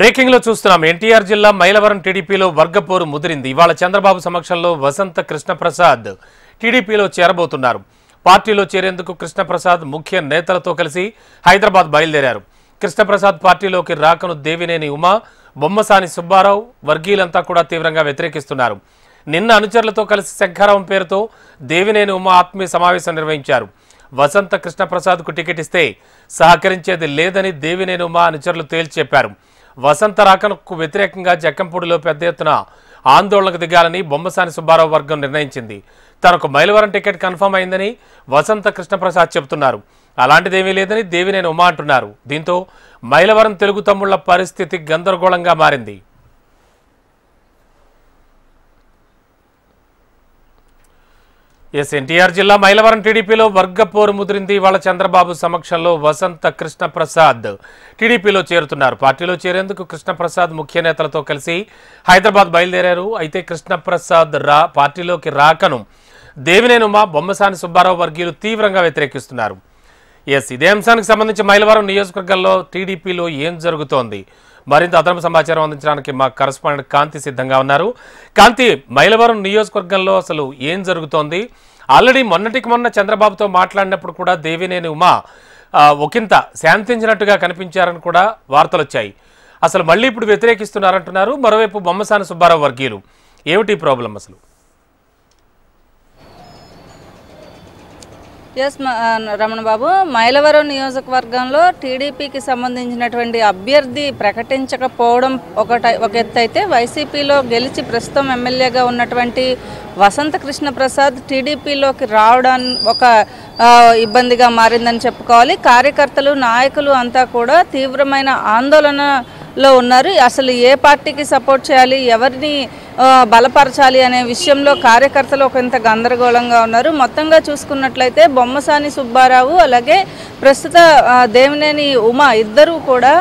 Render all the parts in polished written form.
Breaking లో చూస్తున్నాం. ఎన్టీఆర్ జిల్లా మైలవరం టీడీపీలో వర్గపోరు ముదిరింది. ఇవాళ చంద్రబాబు సమక్షంలో వసంత కృష్ణప్రసాద్ టీడీపీలో చేరబోతున్నారు. పార్టీలో చేరేందుకు కృష్ణప్రసాద్ ముఖ్య నేతలతో కలిసి హైదరాబాద్ బయలుదేరారు. కృష్ణప్రసాద్ పార్టీలోకి రాకను దేవినేని ఉమా, బొమ్మసాని సుబ్బారావు వర్గీయులంతా కూడా తీవ్రంగా వ్యతిరేకిస్తున్నారు. నిన్న అనుచరులతో కలిసి శంఖారావం పేరుతో దేవినేని ఉమా ఆత్మీయ సమావేశం నిర్వహించారు. వసంత కృష్ణప్రసాద్కు టికెట్ ఇస్తే సహకరించేది లేదని దేవినేని ఉమా అనుచరులు తేల్చి చెప్పారు. వసంత రాకనకు వ్యతిరేకంగా జక్కంపూడిలో పెద్ద ఎత్తున ఆందోళనకు దిగాలని బొమ్మసాని సుబ్బారావు వర్గం నిర్ణయించింది. తనకు మైలవరం టికెట్ కన్ఫర్మ్ అయిందని వసంత కృష్ణప్రసాద్ చెబుతున్నారు. అలాంటిదేమీ లేదని దేవినేని ఉమా అంటున్నారు. దీంతో మైలవరం తెలుగు తమ్ముళ్ల పరిస్థితి గందరగోళంగా మారింది. ఎన్టీఆర్ జిల్లా మైలవరం టీడీపీలో వర్గపోరు ముదిరింది. ఇవాళ చంద్రబాబు సమక్షంలో వసంత కృష్ణప్రసాద్ టీడీపీలో చేరుతున్నారు. పార్టీలో చేరేందుకు కృష్ణప్రసాద్ ముఖ్య నేతలతో కలిసి హైదరాబాద్ బయలుదేరారు. అయితే కృష్ణప్రసాద్ పార్టీలోకి రాకను దేవినేని ఉమా, బొమ్మసాని సుబ్బారావు వర్గీయులు తీవ్రంగా వ్యతిరేకిస్తున్నారు. ఇదే అంశానికి సంబంధించి మైలవరం నియోజకవర్గంలో టీడీపీలో ఏం జరుగుతోంది, మరింత అదనపు సమాచారం అందించడానికి మా కరెస్పాండెంట్ కాంతి సిద్ధంగా ఉన్నారు. కాంతి, మైలవరం నియోజకవర్గంలో అసలు ఏం జరుగుతోంది? ఆల్రెడీ మొన్నటికి మొన్న చంద్రబాబుతో మాట్లాడినప్పుడు కూడా దేవినేని ఉమా ఒకంత శాంతించినట్టుగా కనిపించారని కూడా వార్తలు వచ్చాయి. అసలు మళ్ళీ ఇప్పుడు వ్యతిరేకిస్తున్నారంటున్నారు. మరోవైపు బొమ్మసాని సుబ్బారావు వర్గీయులు. ఏమిటి ప్రాబ్లం అసలు? ఎస్ రమణ బాబు, మైలవరం నియోజకవర్గంలో టీడీపీకి సంబంధించినటువంటి అభ్యర్థి ప్రకటించకపోవడం ఒక ఎత్తు అయితే, వైసీపీలో గెలిచి ప్రస్తుతం ఎమ్మెల్యేగా ఉన్నటువంటి వసంత కృష్ణప్రసాద్ టీడీపీలోకి రావడం ఒక ఇబ్బందిగా మారిందని చెప్పుకోవాలి. కార్యకర్తలు, నాయకులు అంతా కూడా తీవ్రమైన ఆందోళనలో ఉన్నారు. అసలు ఏ పార్టీకి సపోర్ట్ చేయాలి, ఎవరిని బలపరచాలి అనే విషయంలో కార్యకర్తలు ఒకంత గందరగోళంగా ఉన్నారు. మొత్తంగా చూసుకున్నట్లయితే బొమ్మసాని సుబ్బారావు అలాగే ప్రస్తుత దేవినేని ఉమా ఇద్దరూ కూడా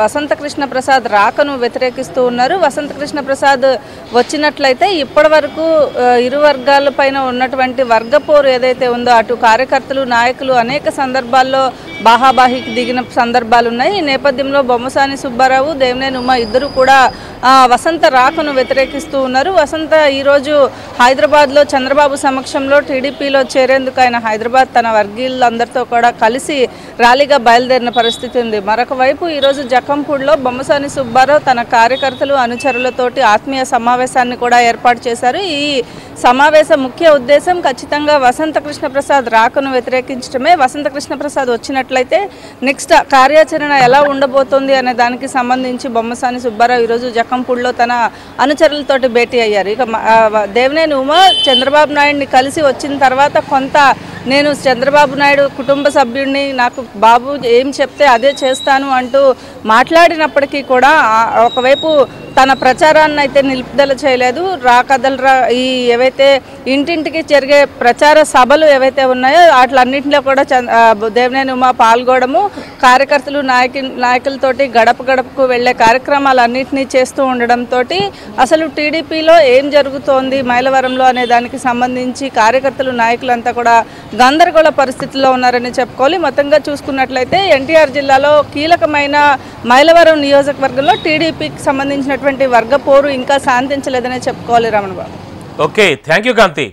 వసంత కృష్ణప్రసాద్ రాకను వ్యతిరేకిస్తూ ఉన్నారు. వసంత కృష్ణప్రసాద్ వచ్చినట్లయితే ఇప్పటి వరకు ఇరు వర్గాల పైన ఉన్నటువంటి వర్గపోరు ఏదైతే ఉందో, అటు కార్యకర్తలు, నాయకులు అనేక సందర్భాల్లో బాహాబాహికి దిగిన సందర్భాలు ఉన్నాయి. ఈ నేపథ్యంలో బొమ్మసాని సుబ్బారావు, దేవినేని ఉమా ఇద్దరు కూడా వసంత రాకను వ్యతిరేకిస్తూ ఉన్నారు. వసంత ఈరోజు హైదరాబాద్లో చంద్రబాబు సమక్షంలో టీడీపీలో చేరేందుకు ఆయన హైదరాబాద్ తన వర్గీయులందరితో కూడా కలిసి ర్యాలీగా బయలుదేరిన పరిస్థితి ఉంది. మరొక వైపు ఈరోజు జక్కంపూడిలో బొమ్మసాని సుబ్బారావు తన కార్యకర్తలు, అనుచరులతోటి ఆత్మీయ సమావేశాన్ని కూడా ఏర్పాటు చేశారు. ఈ సమావేశం ముఖ్య ఉద్దేశం ఖచ్చితంగా వసంత కృష్ణప్రసాద్ రాకను వ్యతిరేకించడమే. వసంత కృష్ణప్రసాద్ వచ్చినట్లయితే నెక్స్ట్ కార్యాచరణ ఎలా ఉండబోతోంది అనే దానికి సంబంధించి బొమ్మసాని సుబ్బారావు ఈరోజు జక్కంపూడిలో తన అనుచరులతోటి భేటీ అయ్యారు. ఇక దేవినేని ఉమా చంద్రబాబు నాయుడిని కలిసి వచ్చిన తర్వాత నేను చంద్రబాబు నాయుడు కుటుంబ సభ్యుడిని, నాకు బాబు ఏం చెప్తే అదే చేస్తాను అంటూ మాట్లాడినప్పటికీ కూడా ఒకవైపు తన ప్రచారాన్ని అయితే నిలుపుదల చేయలేదు. ఈ ఏవైతే ఇంటింటికి జరిగే ప్రచార సభలు ఏవైతే ఉన్నాయో వాటిలన్నింటిలో కూడా దేవినేని ఉమా పాల్గొనడము, కార్యకర్తలు, నాయకులతోటి గడప గడపకు వెళ్లే కార్యక్రమాలన్నింటినీ చేస్తూ ఉండడంతో అసలు టీడీపీలో ఏం జరుగుతోంది మైలవరంలో అనే దానికి సంబంధించి కార్యకర్తలు, నాయకులంతా కూడా గందరగోళ పరిస్థితుల్లో ఉన్నారని చెప్పుకోవాలి. మొత్తంగా చూసుకున్నట్లయితే ఎన్టీఆర్ జిల్లాలో కీలకమైన మైలవరం నియోజకవర్గంలో టీడీపీకి సంబంధించినటువంటి వర్గపోరు ఇంకా శాంతించలేదనే చెప్పుకోవాలి Ramana Babu. Okay, thank you Kanthi.